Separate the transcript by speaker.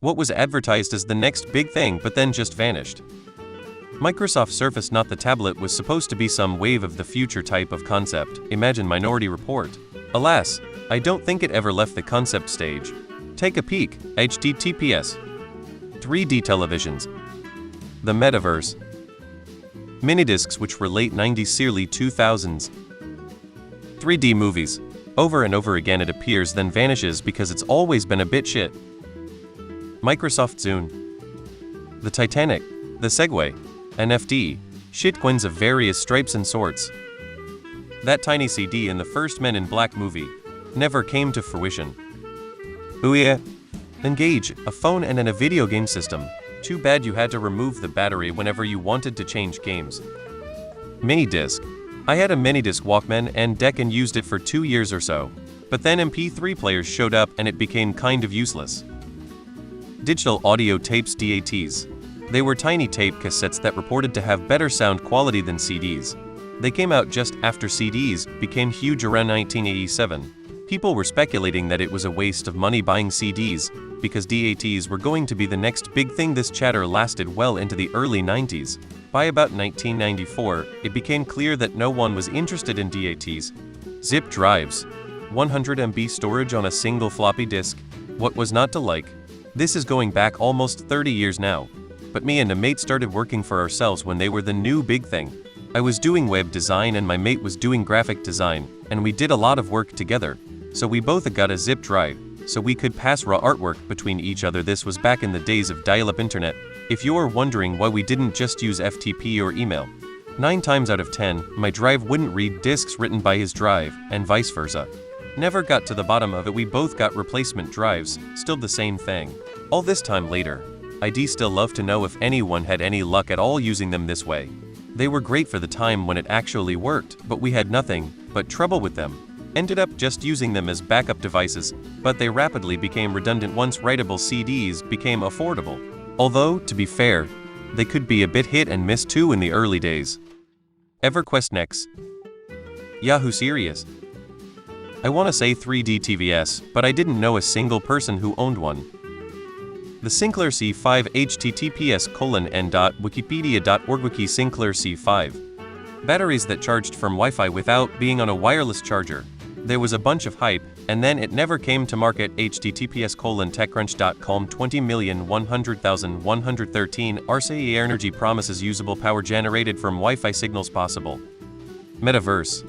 Speaker 1: What was advertised as the next big thing but then just vanished? Microsoft Surface, not the tablet, was supposed to be some wave of the future type of concept. Imagine Minority Report. Alas, I don't think it ever left the concept stage. Take a peek. HTTPS. 3D televisions. The metaverse. Minidiscs, which were late 90s, early 2000s. 3D movies. Over and over again it appears then vanishes because it's always been a bit shit. Microsoft Zune. The Titanic. The Segway. NFT. Shitcoins of various stripes and sorts. That tiny CD in the first Men in Black movie never came to fruition. Ooh yeah. Engage, a phone and a video game system. Too bad you had to remove the battery whenever you wanted to change games. Minidisc. I had a minidisc Walkman and deck and used it for 2 years or so. But then MP3 players showed up and it became kind of useless. Digital audio tapes, DATs. They were tiny tape cassettes that reported to have better sound quality than CDs. They came out just after CDs became huge around 1987. People were speculating that it was a waste of money buying CDs because DATs were going to be the next big thing. This chatter lasted well into the early 90s. By about 1994, it became clear that no one was interested in DATs. Zip drives. 100 MB storage on a single floppy disk. What was not to like? This is going back almost 30 years now. But me and a mate started working for ourselves when they were the new big thing. I was doing web design and my mate was doing graphic design, and we did a lot of work together. So we both got a zip drive, so we could pass raw artwork between each other. This was back in the days of dial-up internet. If you're wondering why we didn't just use FTP or email, 9 times out of 10, my drive wouldn't read disks written by his drive, and vice versa. Never got to the bottom of it. We both got replacement drives, still the same thing. All this time later, I'd still love to know if anyone had any luck at all using them this way. They were great for the time when it actually worked, but we had nothing but trouble with them. Ended up just using them as backup devices, but they rapidly became redundant once writable CDs became affordable. Although, to be fair, they could be a bit hit and miss too in the early days. EverQuest next. Yahoo Serious. I want to say 3D TVS, but I didn't know a single person who owned one. The Sinclair C5. https://n.wikipedia.org. Wiki Sinclair C5. Batteries that charged from Wi-Fi without being on a wireless charger. There was a bunch of hype, and then it never came to market. https://techcrunch.com. 20,100,113 RCE energy promises usable power generated from Wi-Fi signals possible. Metaverse.